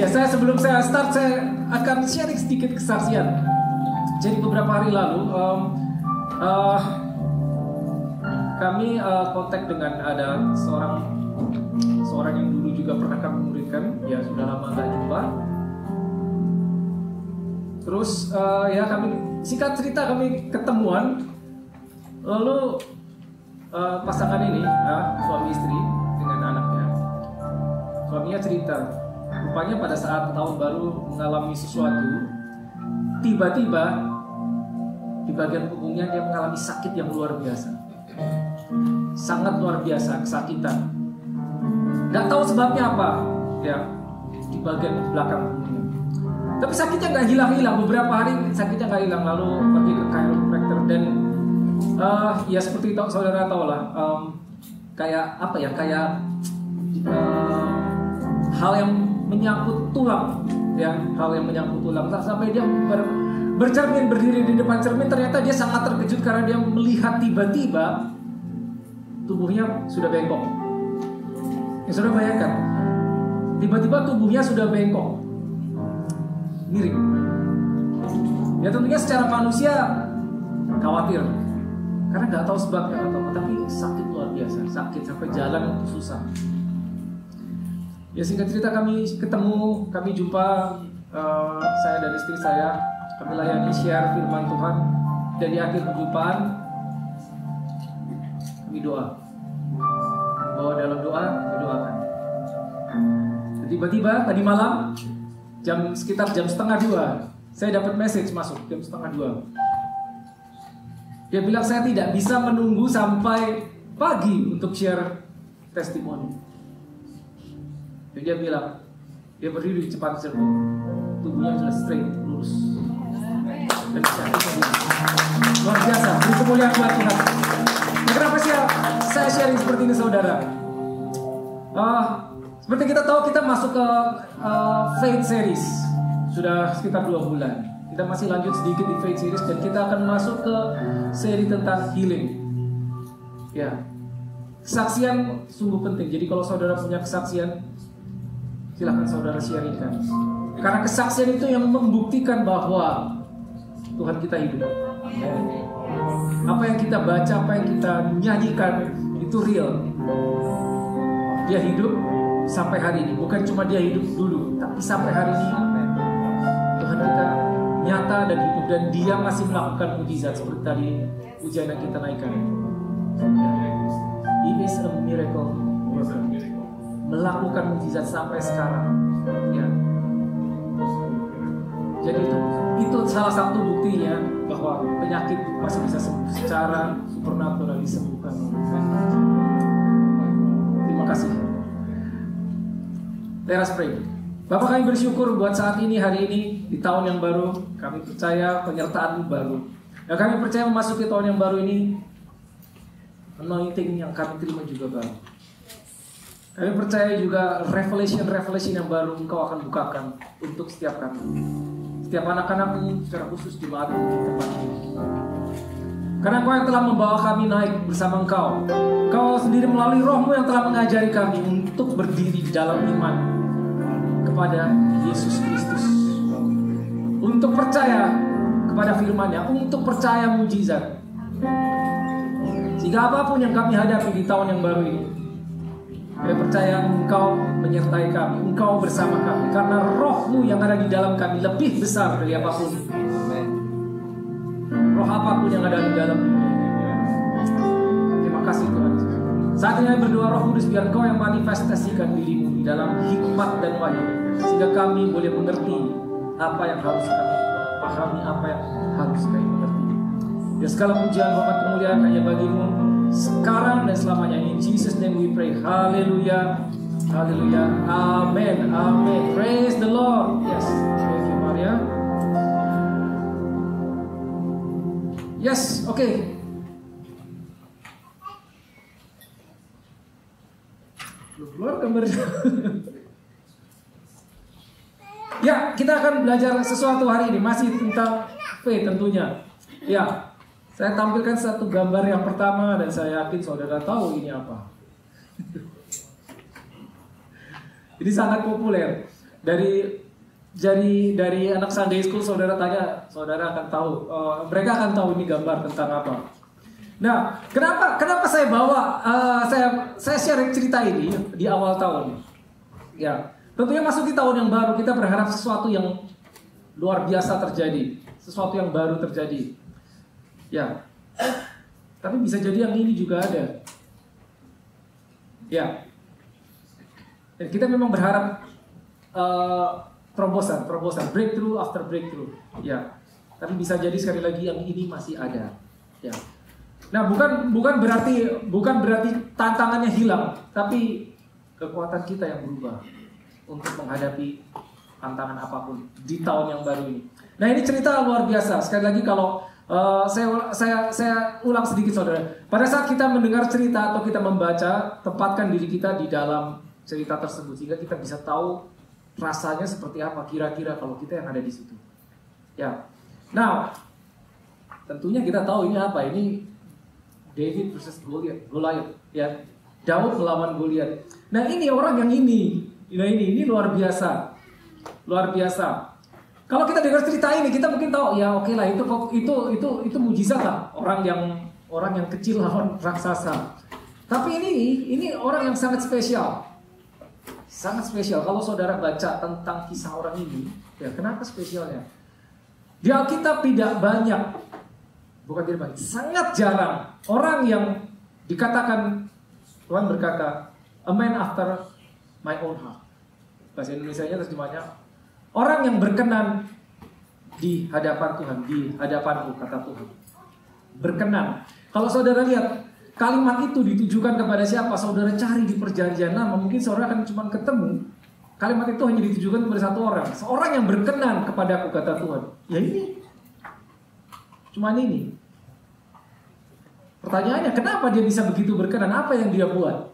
Ya, sebelum saya start, saya akan sharing sedikit kesaksian. Jadi beberapa hari lalu kami kontak dengan ada seorang yang dulu juga pernah kami muridkan, ya sudah lama nggak jumpa. Terus ya kami singkat cerita kami ketemuan, lalu pasangan ini suami istri dengan anaknya, suaminya cerita, rupanya pada saat tahun baru mengalami sesuatu, tiba-tiba di bagian punggungnya dia mengalami sakit yang luar biasa, sangat luar biasa, kesakitan. Nggak tahu sebabnya apa, ya di bagian belakang punggungnya. Tapi sakitnya nggak hilang-hilang, beberapa hari sakitnya nggak hilang, lalu pergi ke chiropractor dan ya seperti saudara tahu lah, kayak apa ya, kayak hal yang menyangkut tulang, ya hal yang menyangkut tulang. Sampai dia bercermin, berdiri di depan cermin, ternyata dia sangat terkejut karena dia melihat tiba-tiba tubuhnya sudah bengkok. Ya sudah bayangkan, tiba-tiba tubuhnya sudah bengkok, miring. Ya tentunya secara manusia khawatir karena nggak tahu sebabnya atau apa, tapi sakit luar biasa, sakit sampai jalan susah. Ya singkat cerita kami ketemu, kami jumpa, saya dan istri saya, kami layani share firman Tuhan, dan di akhir perjumpaan kami doa, bahwa dalam doa didoakan. Tiba-tiba tadi malam sekitar jam 1:30 saya dapat message masuk jam 1:30. Dia bilang saya tidak bisa menunggu sampai pagi untuk share testimoni. Dan dia bilang, dia berdiri di depan cermin, tubuhnya sudah straight, lurus, dan luar biasa. Ini kemuliaan buat Tuhan. Nah, kenapa sih saya sharing seperti ini, saudara? Seperti kita tahu, kita masuk ke Faith Series sudah sekitar 2 bulan. Kita masih lanjut sedikit di Faith Series dan kita akan masuk ke seri tentang healing. Ya, kesaksian sungguh penting. Jadi kalau saudara punya kesaksian, silahkan saudara sharingkan. Karena kesaksian itu yang membuktikan bahwa Tuhan kita hidup. Apa yang kita baca, apa yang kita nyanyikan itu real. Dia hidup sampai hari ini. Bukan cuma dia hidup dulu, tapi sampai hari ini Tuhan kita nyata dan hidup, dan dia masih melakukan mujizat seperti tadi ujian yang kita naikkan. He is a miracle worker, melakukan mujizat sampai sekarang. Ya. Jadi itu salah satu buktinya bahwa penyakit masih bisa sembuh secara supernatural, disembuhkan. Terima kasih. Let us pray. Bapak, kami bersyukur buat saat ini, hari ini, di tahun yang baru. Kami percaya penyertaan baru. Dan kami percaya memasuki tahun yang baru ini, anointing yang kami terima juga baru. Kami percaya juga revelation yang baru Engkau akan bukakan untuk setiap kami. Setiap anak-anak-Mu secara khusus di tempat ini. Karena Engkau yang telah membawa kami naik bersama Engkau. Engkau sendiri melalui Roh-Mu yang telah mengajari kami untuk berdiri di dalam iman kepada Yesus Kristus, untuk percaya kepada firman-Nya, untuk percaya mujizat. Sehingga apapun yang kami hadapi di tahun yang baru ini, kami percaya Engkau menyertai kami, Engkau bersama kami, karena Roh-Mu yang ada di dalam kami lebih besar dari apapun. Roh apapun yang ada di dalam. Terima kasih Tuhan. Saat ini kami berdoa, Roh Kudus, biar Engkau yang manifestasikan diri-Mu di dalam hikmat dan wahyu, sehingga kami boleh mengerti apa yang harus kami pahami, apa yang harus kami mengerti. Ya, segala pujian, hormat, kemuliaan hanya bagi-Mu sekarang dan selamanya. In Jesus name we pray. Haleluya, haleluya, amen, amen. Praise the Lord. Yes, thank you Maria. Yes, oke. Keluar gambarnya. Ya, kita akan belajar sesuatu hari ini, masih tentang faith tentunya. Ya, saya tampilkan satu gambar yang pertama dan saya yakin saudara tahu ini apa. Ini sangat populer. dari anak Sunday School saudara tanya, saudara akan tahu, mereka akan tahu ini gambar tentang apa. Nah, kenapa saya bawa, saya share cerita ini di awal tahun. Ya, tentunya masuk di tahun yang baru, kita berharap sesuatu yang luar biasa terjadi, sesuatu yang baru terjadi. Ya, tapi bisa jadi yang ini juga ada. Ya, dan kita memang berharap terobosan, breakthrough after breakthrough. Ya, tapi bisa jadi sekali lagi yang ini masih ada. Ya. Nah, bukan berarti tantangannya hilang, tapi kekuatan kita yang berubah untuk menghadapi tantangan apapun di tahun yang baru ini. Nah, ini cerita luar biasa. Sekali lagi kalau saya ulang sedikit saudara. Pada saat kita mendengar cerita atau kita membaca, tempatkan diri kita di dalam cerita tersebut sehingga kita bisa tahu rasanya seperti apa kira-kira kalau kita yang ada di situ. Ya. Nah, tentunya kita tahu ini apa? Ini David versus Goliath, ya. Daud melawan Goliath. Nah, ini orang yang ini. Nah, ini luar biasa. Luar biasa. Kalau kita dengar cerita ini, kita mungkin tahu ya oke lah itu mujizat lah, orang yang kecil lawan raksasa. Tapi ini orang yang sangat spesial. Sangat spesial. Kalau saudara baca tentang kisah orang ini, ya kenapa spesialnya? Di Alkitab tidak banyak, bukan tidak banyak, sangat jarang orang yang dikatakan, Tuhan berkata, a man after my own heart. Bahasa Indonesianya terjemahnya, orang yang berkenan di hadapan Tuhan, di hadapanku, kata Tuhan. Berkenan. Kalau saudara lihat, kalimat itu ditujukan kepada siapa? Saudara cari di perjanjian lama, mungkin saudara akan cuma ketemu. Kalimat itu hanya ditujukan kepada satu orang. Seorang yang berkenan kepadaku, kata Tuhan. Ya ini. Cuman ini. Pertanyaannya, kenapa dia bisa begitu berkenan? Apa yang dia buat?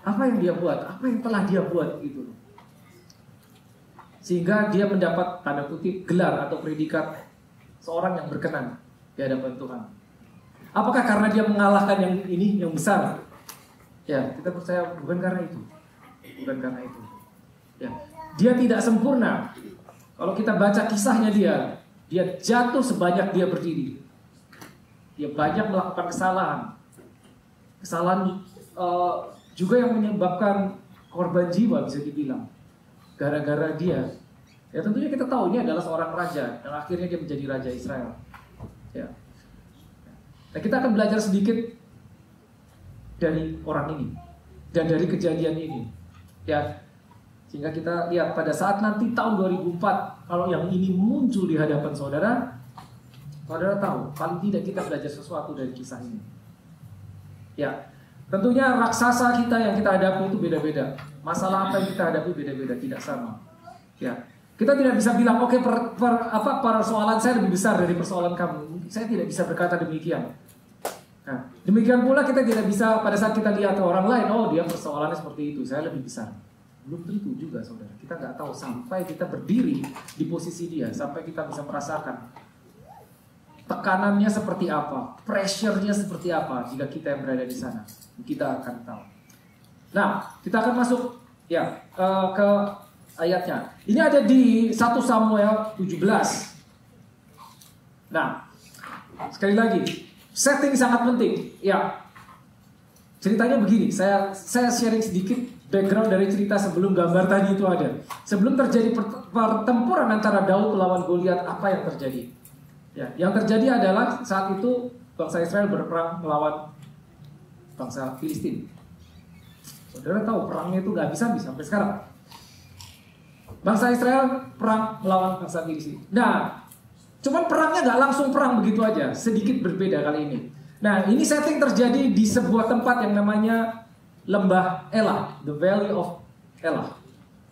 Apa yang dia buat? Apa yang telah dia buat? Gitu. Sehingga dia mendapat tanda kutip gelar atau predikat seorang yang berkenan di hadapan Tuhan. Apakah karena dia mengalahkan yang ini, yang besar? Ya, kita percaya bukan karena itu. Bukan karena itu. Ya, dia tidak sempurna. Kalau kita baca kisahnya dia jatuh sebanyak dia berdiri. Dia banyak melakukan kesalahan. Kesalahan juga yang menyebabkan korban jiwa bisa dibilang. Gara-gara dia, ya tentunya kita tahu ini adalah seorang raja dan akhirnya dia menjadi raja Israel. Ya. Nah, kita akan belajar sedikit dari orang ini dan dari kejadian ini. Ya. Sehingga kita lihat pada saat nanti tahun 2004 kalau yang ini muncul di hadapan saudara, saudara tahu paling tidak kita belajar sesuatu dari kisah ini. Ya. Tentunya raksasa kita yang kita hadapi itu beda-beda. Masalah apa yang kita hadapi beda-beda, tidak sama. Ya, kita tidak bisa bilang oke, persoalan saya lebih besar dari persoalan kamu. Saya tidak bisa berkata demikian. Nah, demikian pula kita tidak bisa pada saat kita lihat orang lain, oh dia persoalannya seperti itu, saya lebih besar. Belum tentu juga saudara. Kita nggak tahu sampai kita berdiri di posisi dia, sampai kita bisa merasakan tekanannya seperti apa, pressure-nya seperti apa jika kita yang berada di sana. Kita akan tahu. Nah, kita akan masuk ya ke ayatnya. Ini ada di 1 Samuel 17. Nah, sekali lagi, setting sangat penting. Ya. Ceritanya begini, saya sharing sedikit background dari cerita sebelum gambar tadi itu ada. Sebelum terjadi pertempuran antara Daud melawan Goliat, apa yang terjadi? Ya, yang terjadi adalah saat itu bangsa Israel berperang melawan bangsa Filistin. Saudara tahu perangnya itu gak bisa sampai sekarang. Bangsa Israel perang melawan bangsa Filistin. Nah, cuman perangnya gak langsung perang begitu aja, sedikit berbeda kali ini. Nah, ini setting terjadi di sebuah tempat yang namanya Lembah Elah, the Valley of Elah.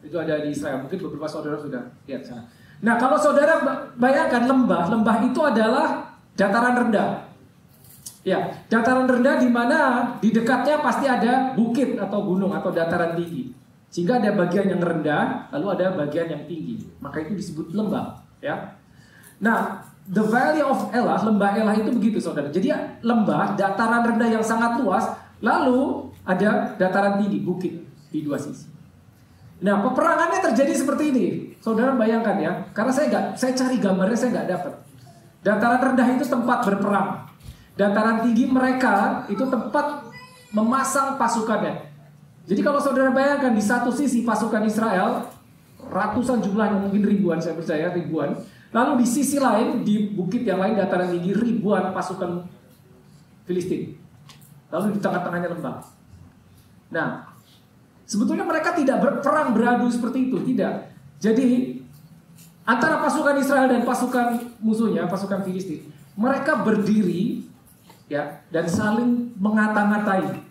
Itu ada di Israel. Mungkin beberapa saudara sudah lihat sana. Nah, kalau saudara bayangkan lembah itu adalah dataran rendah. Ya, dataran rendah di mana di dekatnya pasti ada bukit atau gunung atau dataran tinggi. Sehingga ada bagian yang rendah, lalu ada bagian yang tinggi. Maka itu disebut lembah, ya. Nah, the Valley of Elah, lembah Elah itu begitu, saudara. Jadi lembah, dataran rendah yang sangat luas, lalu ada dataran tinggi, bukit di dua sisi. Nah, peperangannya terjadi seperti ini. Saudara bayangkan ya, karena saya cari gambarnya saya nggak dapat. Dataran rendah itu tempat berperang. Dataran tinggi mereka itu tempat memasang pasukannya. Jadi kalau saudara bayangkan di satu sisi pasukan Israel, ratusan jumlahnya, mungkin ribuan, saya percaya ribuan. Lalu di sisi lain, di bukit yang lain dataran tinggi, ribuan pasukan Filistin. Lalu di tengah-tengahnya lembah. Nah, sebetulnya mereka tidak berperang beradu seperti itu, tidak. Jadi antara pasukan Israel dan pasukan musuhnya, pasukan Filistin, mereka berdiri ya dan saling mengata-ngatai.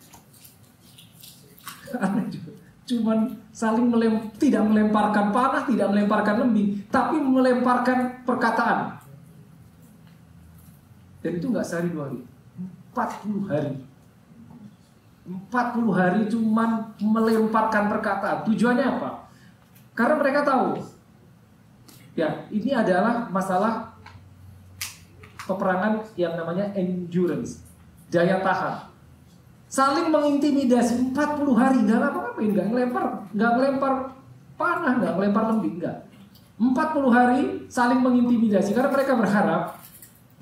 Cuman saling tidak melemparkan panah, tidak melemparkan lembing, tapi melemparkan perkataan. Dan itu nggak sehari dua hari, 40 hari. 40 hari cuman melemparkan perkataan. Tujuannya apa? Karena mereka tahu, ya ini adalah masalah peperangan yang namanya endurance, daya tahan. Saling mengintimidasi 40 hari, nggak apa-apain, nggak ngelempar panah, nggak ngelempar lembing, nggak. 40 hari saling mengintimidasi karena mereka berharap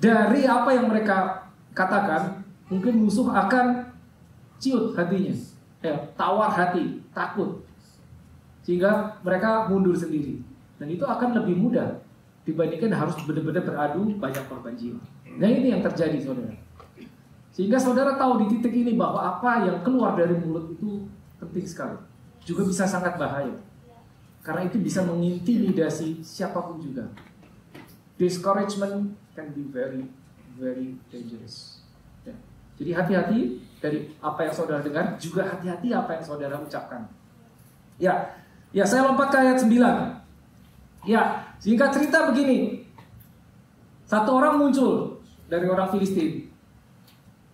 dari apa yang mereka katakan mungkin musuh akan ciut hatinya, ya, tawar hati, takut, sehingga mereka mundur sendiri. Dan itu akan lebih mudah dibandingkan harus benar-benar beradu banyak korban jiwa. Nah ini yang terjadi saudara. Sehingga saudara tahu di titik ini bahwa apa yang keluar dari mulut itu penting sekali. Juga bisa sangat bahaya. Karena itu bisa mengintimidasi siapapun juga. Discouragement can be very, very dangerous. Ya. Jadi hati-hati dari apa yang saudara dengar, juga hati-hati apa yang saudara ucapkan. Ya, saya lompat ke ayat 9. Ya, singkat cerita begini. Satu orang muncul dari orang Filistin.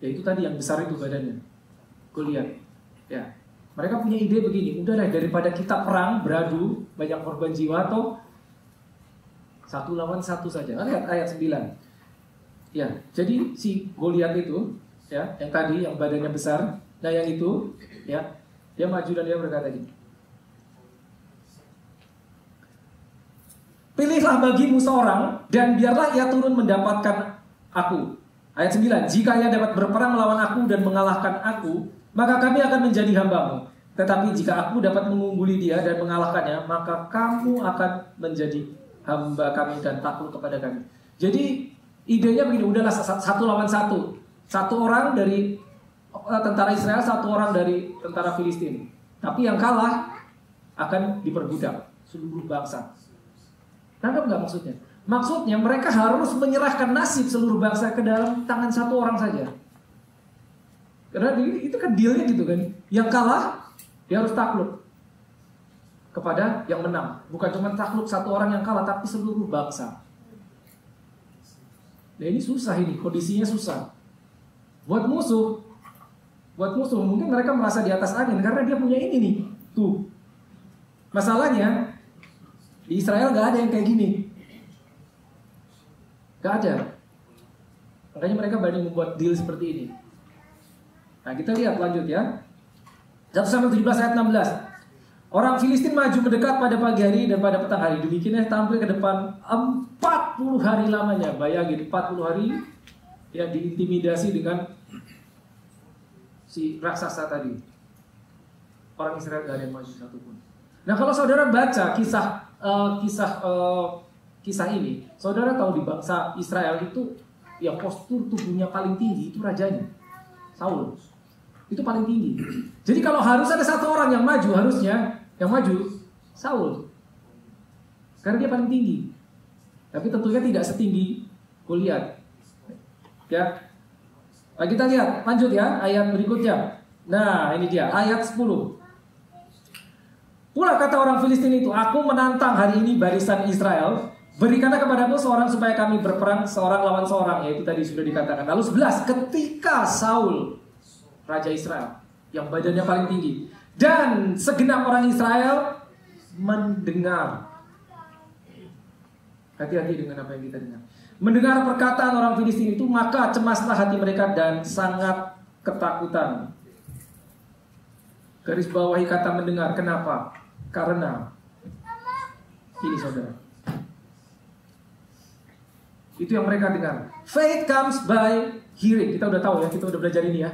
Ya itu tadi yang besar itu badannya, Goliat. Ya, mereka punya ide begini, udah deh daripada kita perang beradu banyak korban jiwa, atau 1 lawan 1 saja. Lihat ayat 9. Ya, jadi si Goliat itu, ya, yang tadi yang badannya besar, nah yang itu, ya, dia maju dan dia berkata gini. Pilihlah bagimu seorang dan biarlah ia turun mendapatkan aku. Ayat 9, jika ia dapat berperang melawan aku dan mengalahkan aku, maka kami akan menjadi hambamu. Tetapi jika aku dapat mengungguli dia dan mengalahkannya, maka kamu akan menjadi hamba kami dan takluk kepada kami. Jadi idenya begini, udahlah 1 lawan 1. 1 orang dari tentara Israel, 1 orang dari tentara Filistin. Tapi yang kalah akan diperbudak seluruh bangsa. Nangkap nggak maksudnya? Maksudnya mereka harus menyerahkan nasib seluruh bangsa ke dalam tangan 1 orang saja. Karena itu kan dealnya gitu kan. Yang kalah, dia harus takluk kepada yang menang. Bukan cuma takluk 1 orang yang kalah, tapi seluruh bangsa. Nah ini susah ini, kondisinya susah. Buat musuh mungkin mereka merasa di atas angin karena dia punya ini nih. Tuh. Masalahnya di Israel gak ada yang kayak gini. Gak ada. Makanya mereka berani membuat deal seperti ini. Nah kita lihat lanjut ya. 1-17 ayat 16. Orang Filistin maju mendekat pada pagi hari dan pada petang hari. Demikiannya tampil ke depan 40 hari lamanya. Bayangin 40 hari ya diintimidasi dengan si raksasa tadi. Orang Israel gak ada yang maju satupun. Nah kalau saudara baca kisah ini, saudara tahu di bangsa Israel itu yang postur tubuhnya paling tinggi itu rajanya, Saul. Itu paling tinggi. Jadi kalau harus ada 1 orang yang maju, harusnya yang maju Saul. Karena dia paling tinggi. Tapi tentunya tidak setinggi Goliat. Ya. Nah, kita lihat, lanjut ya, ayat berikutnya. Nah, ini dia, ayat 10. Pula kata orang Filistin itu, aku menantang hari ini barisan Israel, berikanlah kepadamu seorang supaya kami berperang seorang lawan seorang. Yaitu tadi sudah dikatakan. Lalu 11, ketika Saul, raja Israel, yang badannya paling tinggi, dan segenap orang Israel mendengar. Hati-hati dengan apa yang kita dengar. Mendengar perkataan orang Filistin itu, maka cemaslah hati mereka dan sangat ketakutan. Garis bawahi kata mendengar, kenapa? Karena ini saudara, itu yang mereka dengar. Faith comes by hearing. Kita udah tahu ya, kita udah belajar ini ya.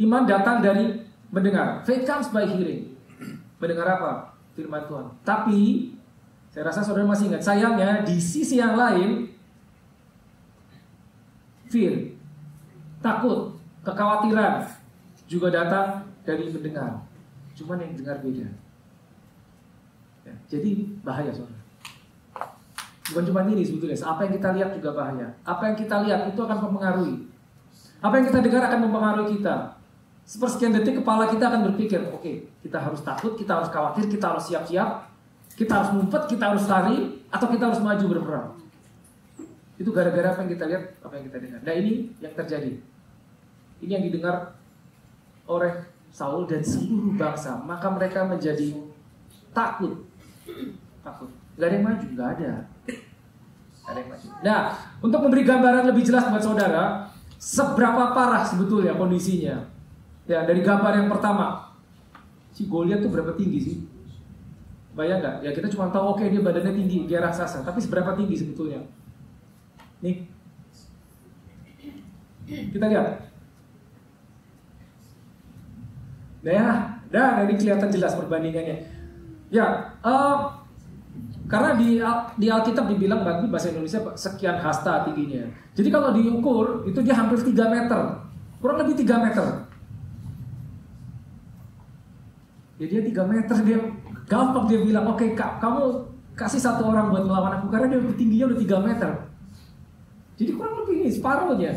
Iman datang dari mendengar. Faith comes by hearing. Mendengar apa? Firman Tuhan. Tapi saya rasa saudara masih ingat, sayangnya di sisi yang lain, fear, takut, kekhawatiran juga datang dari mendengar. Cuman yang dengar beda. Ya, jadi bahaya saudara. Bukan cuma ini sebetulnya, apa yang kita lihat juga bahaya. Apa yang kita lihat itu akan mempengaruhi. Apa yang kita dengar akan mempengaruhi kita. Sepersekian detik kepala kita akan berpikir, oke, kita harus takut, kita harus khawatir, kita harus siap-siap, kita harus ngumpet, kita harus lari, atau kita harus maju berperang. Itu gara-gara apa yang kita lihat, apa yang kita dengar. Nah ini yang terjadi. Ini yang didengar oleh Saul dan seluruh bangsa. Maka mereka menjadi takut. Takut. Gak ada yang maju, gak ada. Gak ada yang maju. Nah, untuk memberi gambaran lebih jelas buat saudara, seberapa parah sebetulnya kondisinya. Ya, dari gambar yang pertama, si Goliat tuh berapa tinggi sih? Bayang gak? Ya kita cuma tahu, oke, dia badannya tinggi, dia raksasa. Tapi seberapa tinggi sebetulnya? Nih, kita lihat. Nah, ini kelihatan jelas perbandingannya. Ya, karena di Alkitab dibilang bahasa Indonesia sekian hasta tingginya. Jadi kalau diukur itu dia hampir 3 meter, kurang lebih 3 meter. Ya dia 3 meter, dia gampang dia bilang, oke, kamu kasih satu orang buat melawan aku karena dia tingginya udah 3 meter. Jadi kurang lebih ini separuhnya.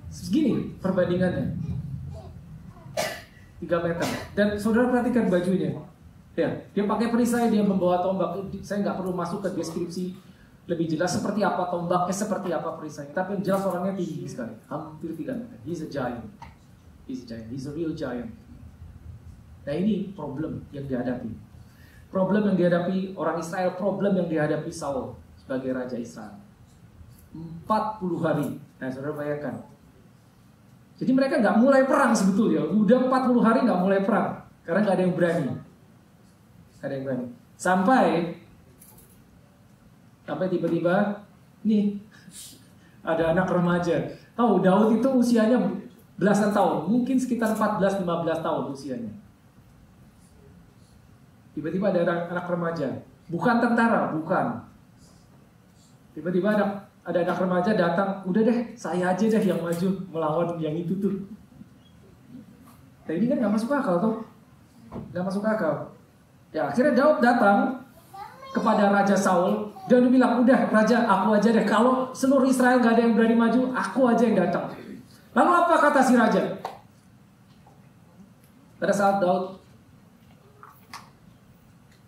Segini perbandingannya. 3 meter. Dan saudara perhatikan bajunya. Ya, dia pakai perisai, dia membawa tombak. Saya nggak perlu masuk ke deskripsi lebih jelas seperti apa tombaknya, seperti apa perisainya. Tapi yang jelas orangnya tinggi sekali, hampir 3 meter. He's a giant. He's a giant. He's a real giant. Nah ini problem yang dihadapi. Problem yang dihadapi orang Israel, problem yang dihadapi Saul sebagai Raja Israel. 40 hari. Nah saudara bayangkan. Jadi mereka nggak mulai perang sebetulnya. Udah 40 hari nggak mulai perang. Karena nggak ada yang berani. Nggak ada yang berani. Sampai tiba-tiba, nih, ada anak remaja. Tahu Daud itu usianya belasan tahun. Mungkin sekitar 14-15 tahun usianya. Tiba-tiba ada anak remaja. Bukan tentara, bukan. Tiba-tiba ada anak remaja datang, udah deh, saya aja deh yang maju melawan yang itu tuh. Nah ini kan gak masuk akal tuh. Gak masuk akal. Ya akhirnya Daud datang kepada Raja Saul. Dia bilang, udah Raja, aku aja deh. Kalau seluruh Israel gak ada yang berani maju, aku aja yang datang. Lalu apa kata si Raja? Pada saat Daud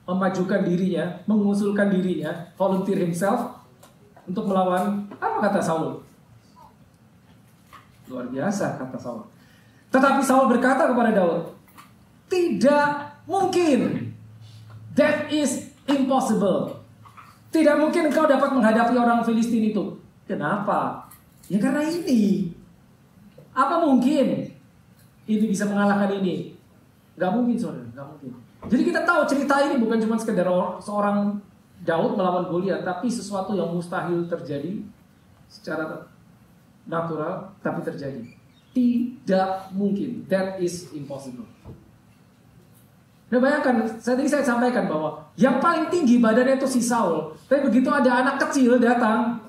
memajukan dirinya, mengusulkan dirinya, volunteer himself untuk melawan, apa kata Saul? Luar biasa kata Saul. Tetapi Saul berkata kepada Daud, tidak mungkin. That is impossible. Tidak mungkin engkau dapat menghadapi orang Filistin itu. Kenapa? Ya karena ini. Apa mungkin ini bisa mengalahkan ini? Gak mungkin saudara, gak mungkin. Jadi kita tahu cerita ini bukan cuma sekedar seorang Daud melawan Goliat, tapi sesuatu yang mustahil terjadi secara natural, tapi terjadi. Tidak mungkin. That is impossible. Nah bayangkan, tadi saya sampaikan bahwa yang paling tinggi badannya itu si Saul. Tapi begitu ada anak kecil datang,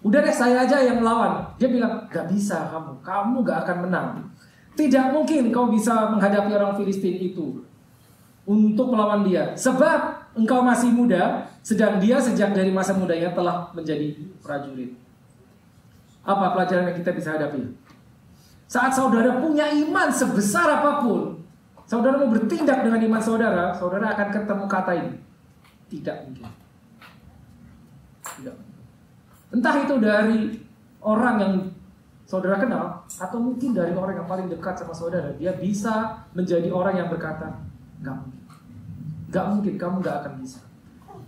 udah deh saya aja yang melawan. Dia bilang, gak bisa kamu gak akan menang. Tidak mungkin kau bisa menghadapi orang Filistin itu untuk melawan dia. Sebab engkau masih muda, sedang dia sejak dari masa mudanya telah menjadi prajurit. Apa pelajaran yang kita bisa hadapi? Saat saudara punya iman sebesar apapun, saudara mau bertindak dengan iman saudara, saudara akan ketemu kata ini. Tidak mungkin. Tidak mungkin. Entah itu dari orang yang saudara kenal, atau mungkin dari orang yang paling dekat sama saudara. Dia bisa menjadi orang yang berkata, gak mungkin. Gak mungkin, kamu gak akan bisa.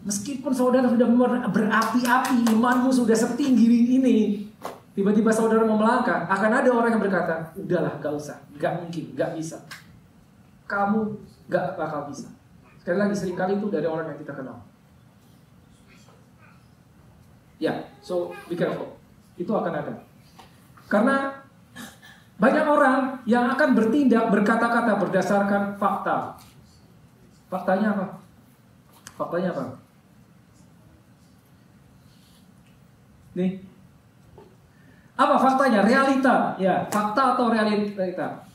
Meskipun saudara sudah berapi-api, imanmu sudah setinggi ini, tiba-tiba saudara mau melangkah, akan ada orang yang berkata, udahlah gak usah, gak mungkin, gak bisa. Kamu gak bakal bisa. Sekali lagi, seringkali itu dari orang yang kita kenal. Ya, so be careful. Itu akan ada. Karena banyak orang yang akan bertindak, berkata-kata berdasarkan fakta. Faktanya apa? Faktanya apa? Nih. Apa faktanya? Realita. Ya, fakta atau realita.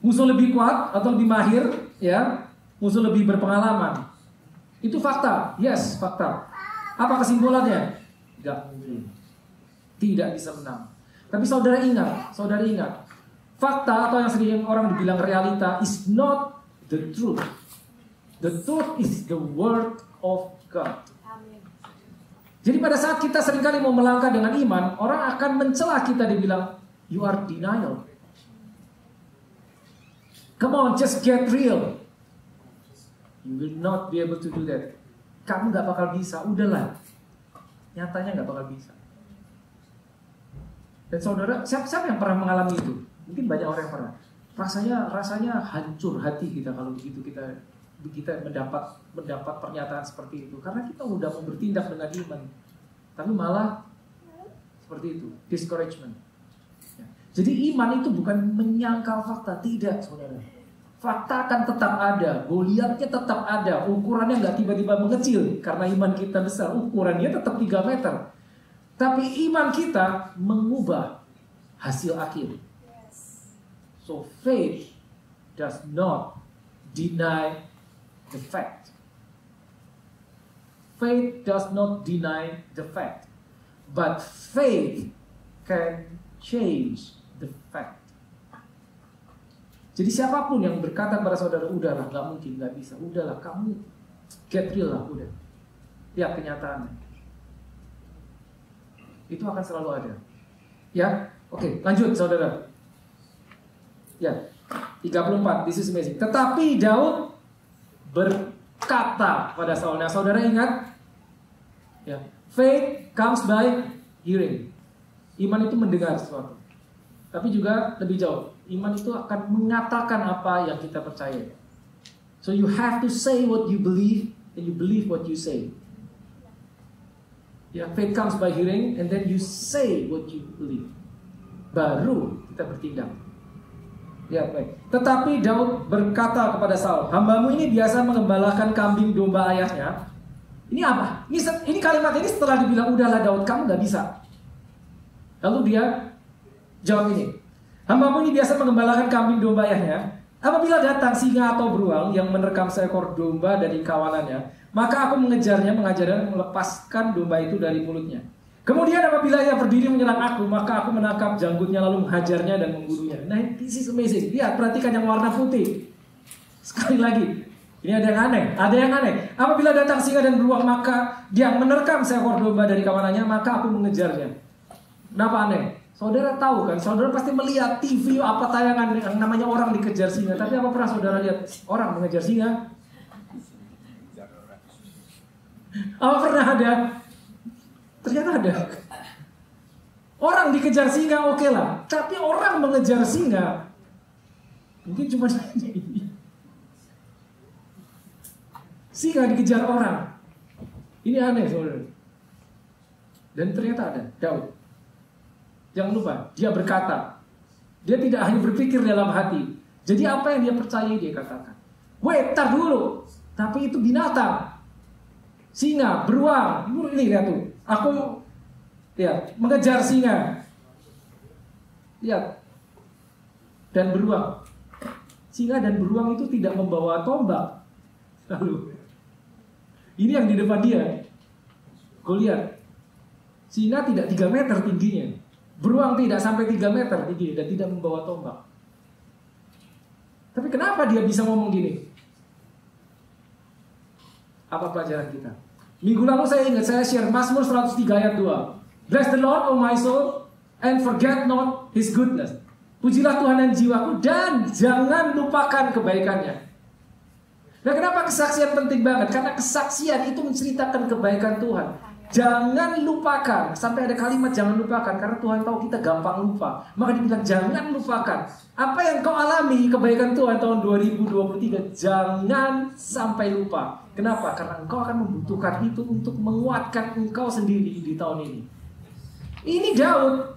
Musuh lebih kuat atau lebih mahir, ya. Musuh lebih berpengalaman. Itu fakta. Yes, fakta. Apa kesimpulannya? Tidak mungkin. Tidak bisa menang. Tapi saudari ingat. Fakta atau yang sering orang dibilang realita is not the truth. The truth is the word of God. Jadi pada saat kita seringkali mau melangkah dengan iman, orang akan mencela kita, dibilang, you are denial. Come on, just get real. You will not be able to do that. Kamu gak bakal bisa, udahlah. Nyatanya gak bakal bisa. Dan saudara, siapa yang pernah mengalami itu? Mungkin banyak orang yang pernah. Rasanya hancur hati kita kalau begitu kita mendapat pernyataan seperti itu, karena kita udah mau bertindak dengan iman, tapi malah seperti itu, discouragement. Ya. Jadi iman itu bukan menyangkal fakta, tidak, saudara. Fakta akan tetap ada, Goliatnya tetap ada, ukurannya nggak tiba-tiba mengecil karena iman kita besar, ukurannya tetap 3 meter. Tapi iman kita mengubah hasil akhir. So faith does not deny the fact. Faith does not deny the fact, but faith can change the fact. Jadi siapapun yang berkata kepada saudara, udahlah, gak mungkin, gak bisa, udahlah, kamu get real lah, udah. Lihat kenyataannya. Itu akan selalu ada. Ya, oke, lanjut saudara. Ya, 34, this is amazing. Tetapi Daud berkata pada Saul. Nah, saudara ingat, ya, faith comes by hearing. Iman itu mendengar sesuatu. Tapi juga lebih jauh, iman itu akan mengatakan apa yang kita percaya. So you have to say what you believe, and you believe what you say. Ya, faith comes by hearing, and then you say what you believe. Baru kita bertindak. Ya, baik. Tetapi Daud berkata kepada Saul, hambamu ini biasa mengembalakan kambing domba ayahnya. Ini apa? Ini kalimat ini setelah dibilang, udahlah Daud, kamu gak bisa. Lalu dia jawab ini, hambamu ini biasa mengembalakan kambing domba ayahnya. Apabila datang singa atau beruang yang menerkam seekor domba dari kawanannya, maka aku mengejarnya, mengajarnya melepaskan domba itu dari mulutnya. Kemudian apabila ia berdiri menyerang aku, maka aku menangkap janggutnya lalu menghajarnya dan membunuhnya. Nah, this is amazing. Lihat, perhatikan yang warna putih. Sekali lagi, ini ada yang aneh. Apabila datang singa dan beruang, maka dia menerkam seekor domba dari kawanannya, maka aku mengejarnya. Kenapa aneh? Saudara tahu kan, saudara pasti melihat TV apa tayangan yang namanya orang dikejar singa. Tapi apa pernah saudara lihat orang mengejar singa? Apa pernah ada? Ternyata ada. Orang dikejar singa oke lah, tapi orang mengejar singa mungkin cuma singa dikejar orang. Ini aneh, saudara. Dan ternyata ada Daud. Jangan lupa, dia berkata. Dia tidak hanya berpikir dalam hati. Jadi apa yang dia percaya dia katakan. Wait, tar dulu. Tapi itu binatang. Singa, beruang. Ini lihat tuh. Aku lihat, mengejar singa. Lihat. Dan beruang. Singa dan beruang itu tidak membawa tombak. Lalu ini yang di depan dia. Goliat. Singa tidak 3 meter tingginya. Beruang tidak sampai 3 meter tingginya dan tidak membawa tombak. Tapi kenapa dia bisa ngomong gini? Apa pelajaran kita? Minggu lalu saya ingat, saya share Mazmur 103 ayat 2. Bless the Lord, O my soul, and forget not His goodness. Pujilah Tuhan dan jiwaku, dan jangan lupakan kebaikannya. Nah, kenapa kesaksian penting banget? Karena kesaksian itu menceritakan kebaikan Tuhan. Jangan lupakan. Sampai ada kalimat jangan lupakan, karena Tuhan tahu kita gampang lupa. Maka dibilang jangan lupakan apa yang kau alami kebaikan Tuhan tahun 2023. Jangan sampai lupa. Kenapa? Karena engkau akan membutuhkan itu untuk menguatkan engkau sendiri di tahun ini. Ini Daud.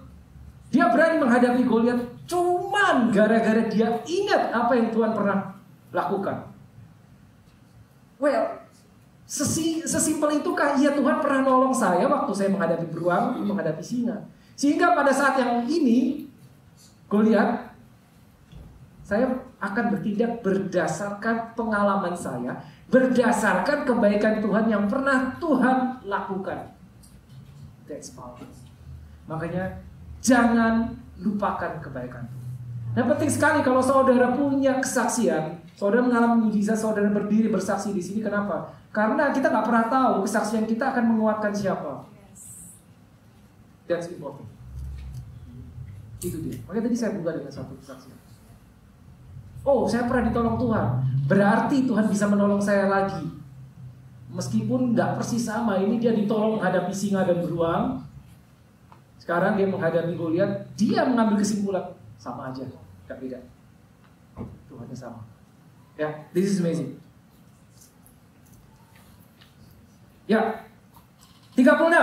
Dia berani menghadapi Goliat cuman gara-gara dia ingat apa yang Tuhan pernah lakukan. Well, sesimpel itukah? Ya, Tuhan pernah nolong saya waktu saya menghadapi beruang, menghadapi singa. Sehingga pada saat yang ini, Goliat, saya akan bertindak berdasarkan pengalaman saya, berdasarkan kebaikan Tuhan yang pernah Tuhan lakukan. That's power. Makanya jangan lupakan kebaikan. Nah, penting sekali kalau saudara punya kesaksian, saudara mengalami mujizat, saudara berdiri bersaksi di sini. Kenapa? Karena kita nggak pernah tahu kesaksian kita akan menguatkan siapa. That's important. Itu dia. Makanya tadi saya buka dengan satu kesaksian. Oh, saya pernah ditolong Tuhan. Berarti Tuhan bisa menolong saya lagi. Meskipun nggak persis sama. Ini dia ditolong menghadapi singa dan beruang. Sekarang dia menghadapi Goliat. Dia mengambil kesimpulan sama aja, nggak beda. Tuhannya sama. Ya, this is amazing. Ya, 36.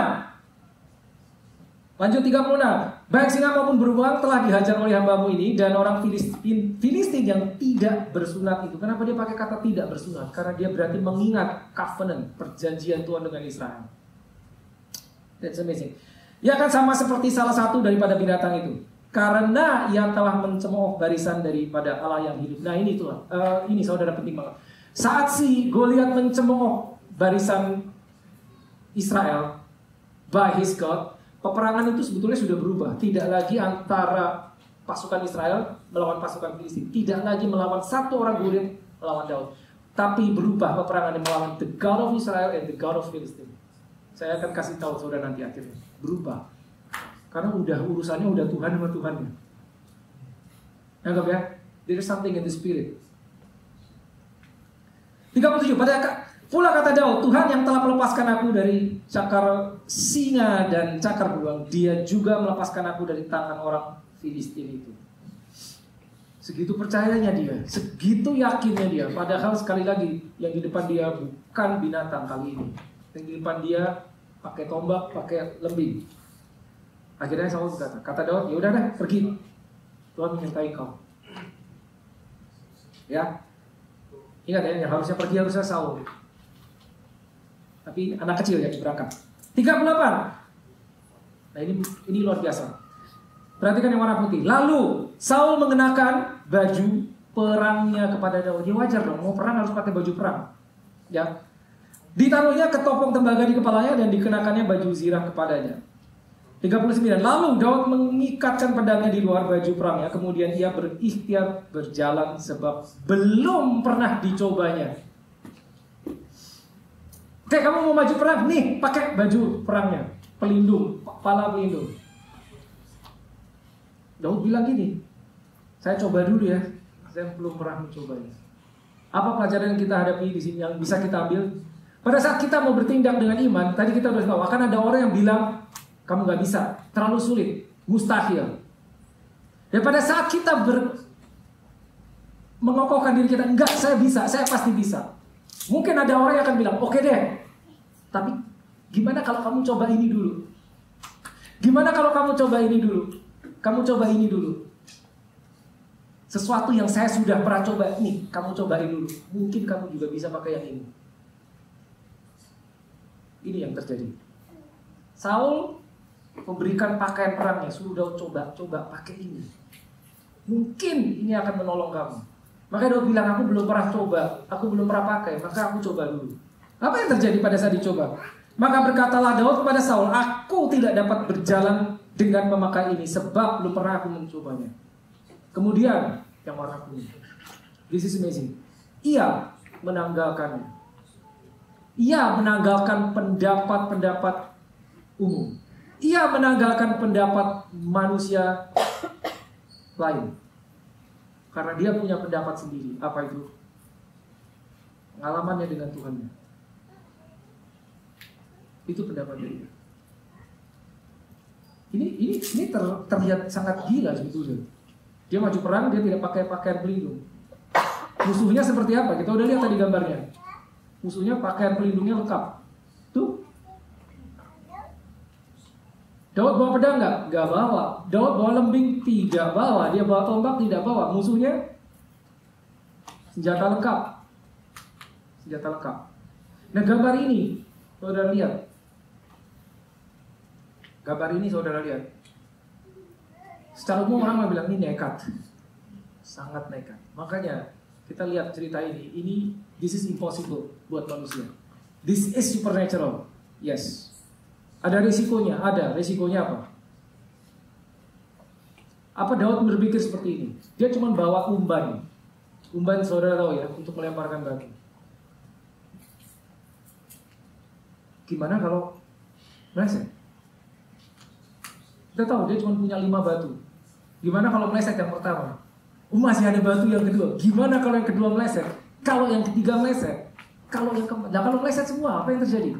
Lanjut 36. Baik singa maupun beruang telah dihajar oleh hambamu ini, dan orang Filistin yang tidak bersunat itu. Kenapa dia pakai kata tidak bersunat? Karena dia berarti mengingat covenant, perjanjian Tuhan dengan Israel. That's amazing. Ia akan sama seperti salah satu daripada binatang itu, karena ia telah mencemooh barisan daripada Allah yang hidup. Nah ini Tuhan, ini saudara penting banget. Saat si Goliat mencemooh barisan Israel by his God, peperangan itu sebetulnya sudah berubah. Tidak lagi antara pasukan Israel melawan pasukan Filistin, tidak lagi melawan satu orang Goliat melawan Daud, tapi berubah peperangan yang melawan the God of Israel and the God of Philistine. Saya akan kasih tahu saudara nanti akhirnya berubah, karena urusannya udah Tuhan sama Tuhannya. Anggap ya, there is something in the spirit. 37. Pula kata Daud, Tuhan yang telah melepaskan aku dari cakar singa dan cakar beruang, dia juga melepaskan aku dari tangan orang Filistin itu. Segitu percayanya dia, segitu yakinnya dia. Padahal sekali lagi, yang di depan dia bukan binatang kali ini. Yang di depan dia pakai tombak, pakai lembing. Akhirnya Saul berkata, kata Daud, ya udah deh, pergi. Tuhan menyertai kau. Ya, ingat ya, yang harusnya pergi harusnya Saul. Tapi anak kecil yang berangkat. 38. Nah ini luar biasa. Perhatikan yang warna putih. Lalu Saul mengenakan baju perangnya kepada Daud. Ya wajar dong, mau perang harus pakai baju perang. Ya. Ditaruhnya ketopong tembaga di kepalanya dan dikenakannya baju zirah kepadanya. 39. Lalu Daud mengikatkan pedangnya di luar baju perangnya. Kemudian ia berikhtiar berjalan sebab belum pernah dicobanya. Oke, kamu mau maju perang? Nih, pakai baju perangnya, pelindung, kepala pelindung. Daud bilang gini, saya coba dulu ya, saya belum pernah mencobanya. Apa pelajaran yang kita hadapi di sini yang bisa kita ambil? Pada saat kita mau bertindak dengan iman, tadi kita udah tahu akan ada orang yang bilang kamu nggak bisa, terlalu sulit, mustahil. Dan pada saat kita mengokohkan diri kita, enggak, saya bisa, saya pasti bisa. Mungkin ada orang yang akan bilang, oke deh, tapi gimana kalau kamu coba ini dulu? Gimana kalau kamu coba ini dulu? Kamu coba ini dulu. Sesuatu yang saya sudah pernah coba, nih, kamu cobain dulu. Mungkin kamu juga bisa pakai yang ini. Ini yang terjadi. Saul memberikan pakaian perangnya, sudah coba pakai ini. Mungkin ini akan menolong kamu. Maka Daud bilang, aku belum pernah coba, aku belum pernah pakai, maka aku coba dulu. Apa yang terjadi pada saat dicoba? Maka berkatalah Daud kepada Saul, aku tidak dapat berjalan dengan memakai ini, sebab belum pernah aku mencobanya. Kemudian, yang warna kuning. This is amazing. Ia menanggalkannya. Ia menanggalkan pendapat-pendapat umum. Ia menanggalkan pendapat manusia lain. Karena dia punya pendapat sendiri. Apa itu? Pengalamannya dengan Tuhannya. Itu pendapat dia. Ini terlihat sangat gila sebetulnya. Dia maju perang, dia tidak pakai pakaian pelindung. Musuhnya seperti apa? Kita udah lihat tadi gambarnya. Musuhnya pakaian pelindungnya lengkap. Tuh. Daud bawa pedang nggak? Nggak bawa. Daud bawa lembing? Tidak bawa. Dia bawa tombak? Tidak bawa. Musuhnya senjata lengkap. Senjata lengkap. Nah, gambar ini saudara lihat. Gambar ini saudara lihat. Secara umum orang bilang ini nekat. Sangat nekat. Makanya kita lihat cerita ini this is impossible buat manusia. This is supernatural. Yes. Ada risikonya, ada. Risikonya apa? Apa Daud berpikir seperti ini? Dia cuma bawa umban. Umban saudara tahu ya, untuk melemparkan batu. Gimana kalau meleset? Kita tahu dia cuma punya 5 batu. Gimana kalau meleset yang pertama? Masih ada batu yang kedua. Gimana kalau yang kedua meleset? Kalau yang ketiga meleset? Kalau yang keempat? Nah, kalau meleset semua, apa yang terjadi?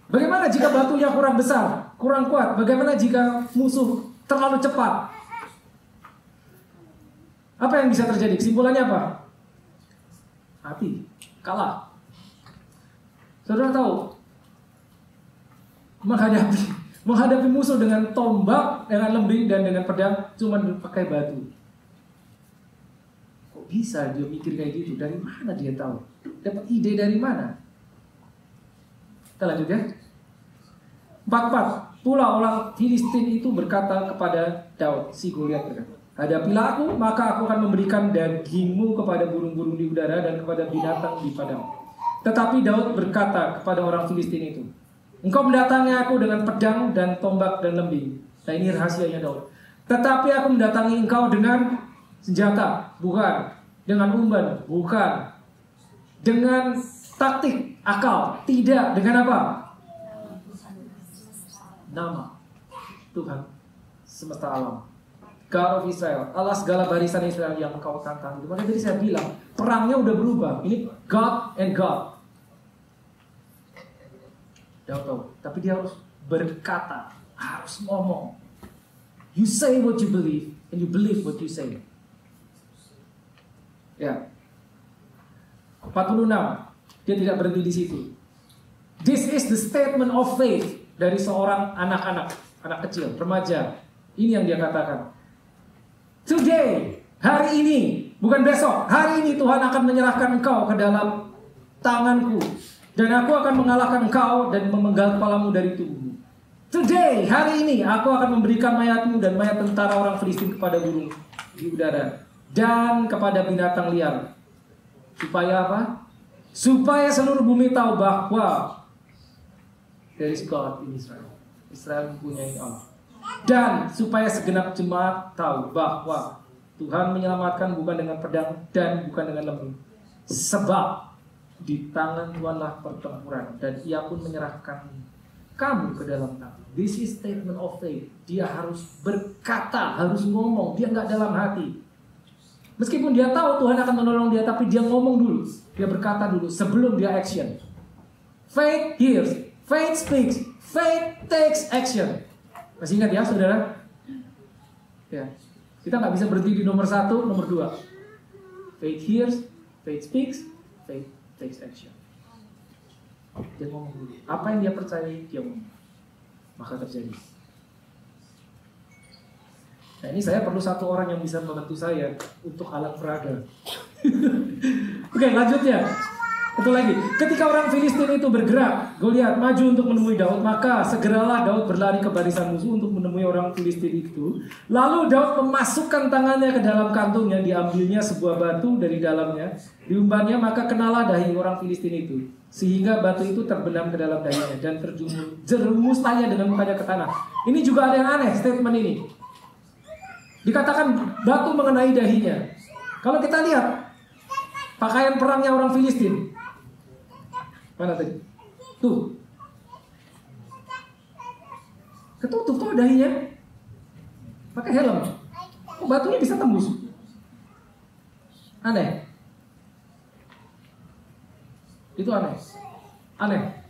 Bagaimana jika batunya kurang besar, kurang kuat? Bagaimana jika musuh terlalu cepat? Apa yang bisa terjadi? Kesimpulannya apa? Mati, kalah. Saudara tahu, menghadapi musuh dengan tombak, dengan lembing, dan dengan pedang, cuma pakai batu. Kok bisa dia mikir kayak gitu? Dari mana dia tahu? Dapat ide dari mana? Kita lanjut ya. 44. Pula orang Filistin itu berkata kepada Daud, si Goliat berkata, hadapilah aku, maka aku akan memberikan dagingmu kepada burung-burung di udara dan kepada binatang di padang. Tetapi Daud berkata kepada orang Filistin itu, engkau mendatangi aku dengan pedang dan tombak dan lembing. Nah, ini rahasianya Daud. Tetapi aku mendatangi engkau dengan senjata, bukan. Dengan umban, bukan. Dengan taktik, akal, tidak. Dengan apa? Nama Tuhan semesta alam, God of Israel, Allah segala barisan Israel yang kau tantang. Makanya tadi saya bilang, perangnya udah berubah. Ini God and God. Tahu, tapi dia harus berkata, harus ngomong. You say what you believe, and you believe what you say. Ya. 46. Dia tidak berhenti di situ. This is the statement of faith dari seorang anak-anak, anak kecil, remaja. Ini yang dia katakan. Today, hari ini, bukan besok, hari ini Tuhan akan menyerahkan engkau ke dalam tanganku. Dan aku akan mengalahkan engkau dan memenggal kepalamu dari tubuhmu. Today, hari ini, aku akan memberikan mayatmu dan mayat tentara orang Filistin kepada burung di udara. Dan kepada binatang liar. Supaya apa? Supaya seluruh bumi tahu bahwa there is God in Israel. Israel mempunyai Allah. Dan supaya segenap jemaat tahu bahwa Tuhan menyelamatkan bukan dengan pedang dan bukan dengan lembing. Sebab di tangan Tuhanlah pertempuran dan ia pun menyerahkan kamu ke dalam tangan. This is statement of faith. Dia harus berkata, harus ngomong. Dia nggak dalam hati. Meskipun dia tahu Tuhan akan menolong dia, tapi dia ngomong dulu. Dia berkata dulu sebelum dia action. Faith hears, faith speaks, faith takes action. Masih ingat ya saudara? Ya. Kita nggak bisa berhenti di nomor 1, nomor 2. Faith hears, faith speaks, faith takes action. Dia ngomong dulu. Apa yang dia percayai, dia ngomong. Maka terjadi. Nah, ini saya perlu satu orang yang bisa membantu saya untuk alat peraga. Oke, lanjutnya. Itu lagi. Ketika orang Filistin itu bergerak, Goliat maju untuk menemui Daud, maka segeralah Daud berlari ke barisan musuh untuk menemui orang Filistin itu. Lalu Daud memasukkan tangannya ke dalam kantungnya, diambilnya sebuah batu dari dalamnya, diumbannya, maka kenalah dahi orang Filistin itu, sehingga batu itu terbenam ke dalam dahinya dan terjerumusnya dengan mukanya ke tanah. Ini juga ada yang aneh statement ini. Dikatakan batu mengenai dahinya. Kalau kita lihat pakaian perangnya orang Filistin, mana tadi? Tuh, ketutup tuh dahinya, pakai helm. Kok batunya bisa tembus? Aneh. Itu aneh. Aneh.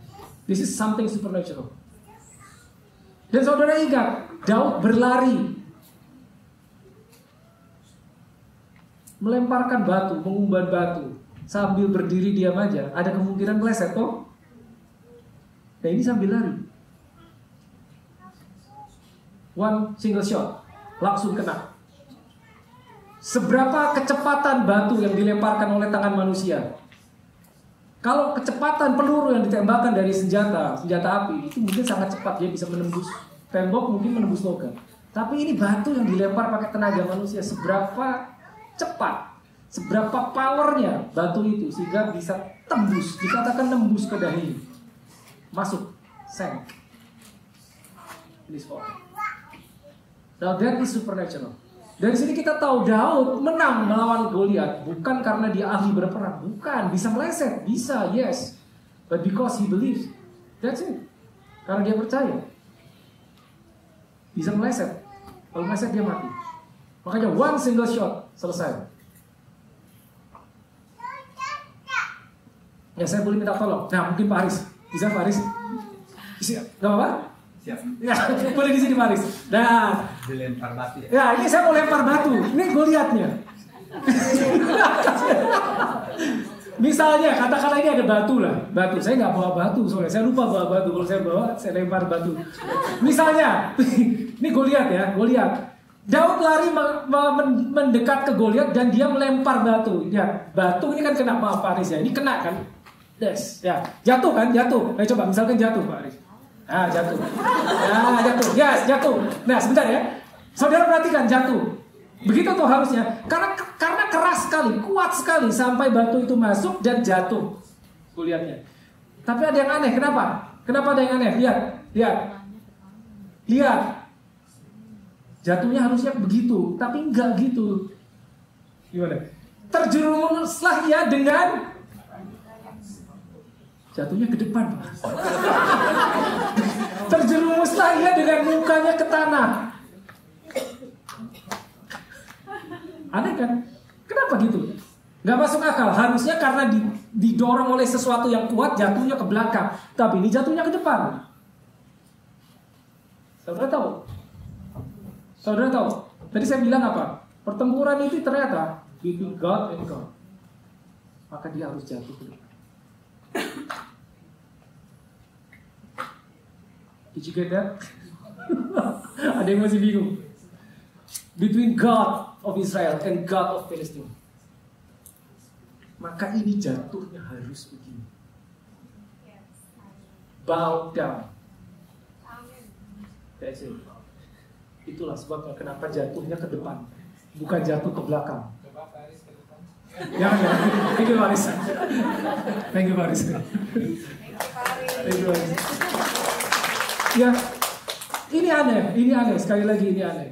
This is something supernatural. Dan saudara ingat, Daud berlari, melemparkan batu, mengumbar batu, sambil berdiri diam aja, ada kemungkinan meleset toh. Nah ini sambil lari, one single shot, langsung kena. Seberapa kecepatan batu yang dilemparkan oleh tangan manusia? Kalau kecepatan peluru yang ditembakkan dari senjata api itu mungkin sangat cepat, dia bisa menembus tembok, mungkin menembus logam. Tapi ini batu yang dilempar pakai tenaga manusia, seberapa cepat, seberapa powernya batu itu sehingga bisa tembus, dikatakan tembus ke dahi, masuk, sank. Ini sport. Now that is supernatural. Dari sini kita tahu Daud menang melawan Goliat bukan karena dia ahli berperang, bukan, bisa meleset, bisa, yes, but because he believes, that's it. Karena dia percaya, bisa meleset. Kalau meleset dia mati. Makanya one single shot selesai. Ya saya boleh minta tolong. Nah mungkin Pak Haris, bisa Pak Haris? Bisa, nggak apa-apa? Siap. Ya, boleh di sini Pak Haris. Nah, dilempar batu ya. Ya, ini saya mau lempar batu. Ini Goliatnya. Misalnya, katakanlah ini ada batu lah. Batu, saya nggak bawa batu soalnya. Saya lupa bawa batu. Kalau saya bawa, saya lempar batu. Misalnya, ini Goliat ya, Goliat. Daud lari mendekat ke Goliat dan dia melempar batu. Ya, batu ini kan kena Pak Haris ya. Ini kena kan? Yes, ya. Jatuh kan? Jatuh. Ayo coba, misalkan jatuh Pak Haris. Ah, jatuh. Nah, jatuh. Yes, jatuh. Nah, sebentar ya. Saudara perhatikan, jatuh. Begitu tuh harusnya. Karena keras sekali, kuat sekali sampai batu itu masuk dan jatuh. Goliatnya. Tapi ada yang aneh. Kenapa? Kenapa ada yang aneh? Lihat, lihat. Lihat. Jatuhnya harusnya begitu, tapi enggak gitu. Gimana? Terjerumuslah ia dengan jatuhnya ke depan. Terjerumuslah ia dengan mukanya ke tanah. Aneh kan? Kenapa gitu? Gak masuk akal. Harusnya karena didorong oleh sesuatu yang kuat, jatuhnya ke belakang. Tapi ini jatuhnya ke depan. Saudara tahu? Saudara tahu? Tadi saya bilang apa? Pertempuran itu ternyata between God and God. Maka dia harus jatuh ke depan. Did you get that? Ada yang masih bingung. Between God of Israel and God of Palestine. Maka ini jatuhnya harus begini. Bow down. That's it. Itulah sebabnya kenapa jatuhnya ke depan, bukan jatuh ke belakang. Ya, ya. Thank you Paris. Thank you Paris. Thank you Paris. Ya, ini aneh, sekali lagi ini aneh.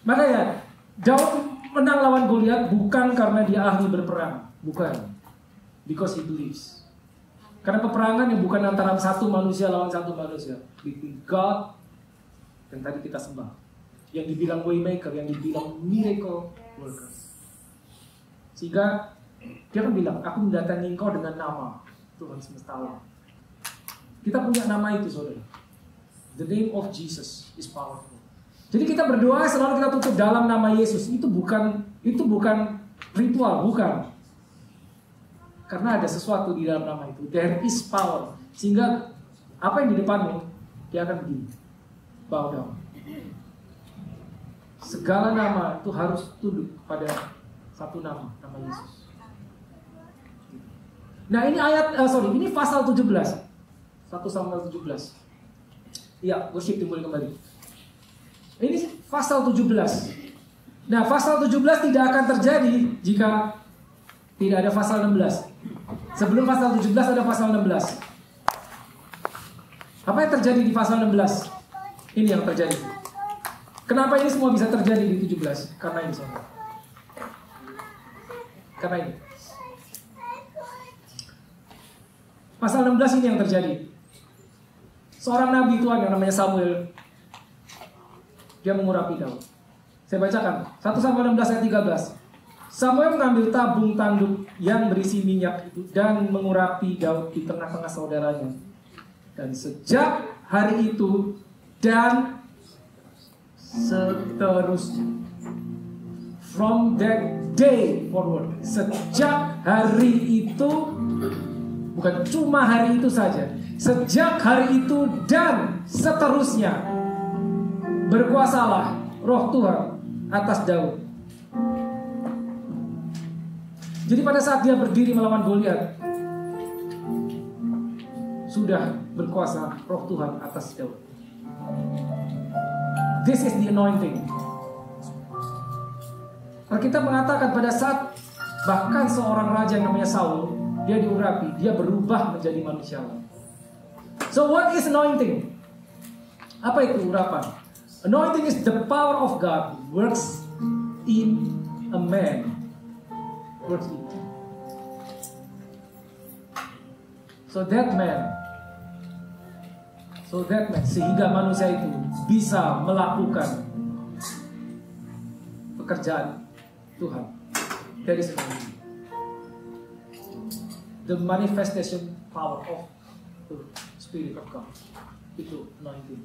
Makanya Daud menang lawan Goliat bukan karena dia ahli berperang, bukan. Because he believes. Karena peperangan yang bukan antara satu manusia lawan satu manusia, between God yang tadi kita sembah, yang dibilang waymaker, yang dibilang miracle worker. Sehingga dia kan bilang, aku mendatangi engkau dengan nama Tuhan semesta alam. Kita punya nama itu saudara. The name of Jesus is powerful. Jadi kita berdoa selalu kita tutup dalam nama Yesus. Itu bukan ritual, bukan. Karena ada sesuatu di dalam nama itu. There is power. Sehingga apa yang di depanmu, dia akan begini. Bow down. Segala nama itu harus tunduk pada satu nama Yesus. Nah ini ini pasal 17. 1 Samuel 17. Iya, worship dimulai kembali. Ini pasal 17. Nah, pasal 17 tidak akan terjadi jika tidak ada pasal 16. Sebelum pasal 17 ada pasal 16. Apa yang terjadi di pasal 16? Ini yang terjadi. Kenapa ini semua bisa terjadi di 17? Karena ini saudara. Karena ini. Pasal 16 ini yang terjadi. Seorang nabi Tuhan yang namanya Samuel, dia mengurapi Daud. Saya bacakan 1 Samuel 16 ayat 13. Samuel mengambil tabung tanduk yang berisi minyak itu dan mengurapi Daud di tengah-tengah saudaranya. Dan sejak hari itu dan seterusnya, from that day forward, sejak hari itu, bukan cuma hari itu saja, sejak hari itu dan seterusnya, berkuasalah Roh Tuhan atas Daud. Jadi pada saat dia berdiri melawan Goliat, sudah berkuasa Roh Tuhan atas Daud. This is the anointing. Alkitab mengatakan pada saat bahkan seorang raja yang namanya Saul, dia diurapi, dia berubah menjadi manusiawi. So what is anointing? Apa itu urapan? Anointing is the power of God works in a man. Works in. So that man, sehingga manusia itu bisa melakukan pekerjaan Tuhan. That is anointing. The manifestation power of the Spirit of God. Itu anointing.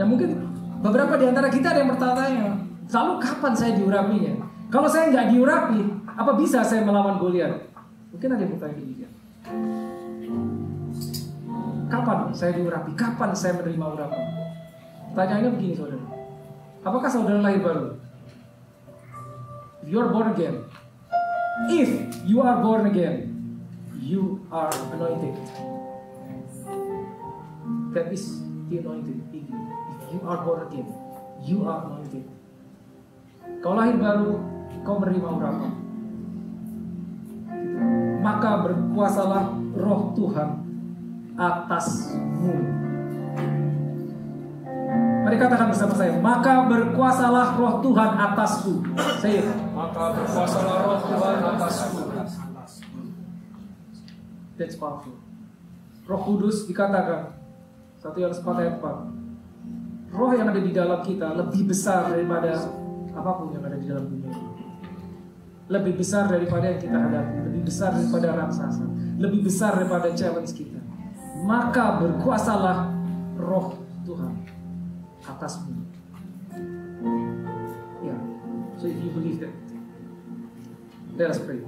Nah mungkin beberapa di antara kita ada yang bertanya, lalu kapan saya diurapinya? Kalau saya nggak diurapi, apa bisa saya melawan Goliat? Mungkin ada yang bertanya demikian. Kapan saya diurapi? Kapan saya menerima urapan? Pertanyaannya begini saudara. Apakah saudara lahir baru? You are born again. If you are born again, you are anointed. That is the anointed in you. If you are born again, you are anointed. Kau lahir baru, kau menerima urapan. Maka berkuasalah Roh Tuhan atasmu. Mari katakan bersama saya, maka berkuasalah Roh Tuhan atasku. Saya, maka berkuasalah Roh Tuhan atasku. That's powerful. Roh Kudus dikatakan 1 Yohanes 4 ayat 4. Roh yang ada di dalam kita lebih besar daripada apapun yang ada di dalam dunia ini. Lebih besar daripada yang kita hadapi, lebih besar daripada raksasa, lebih besar daripada challenge kita. Maka berkuasalah Roh Tuhan atasmu. Ya, so if you believe that, let us pray.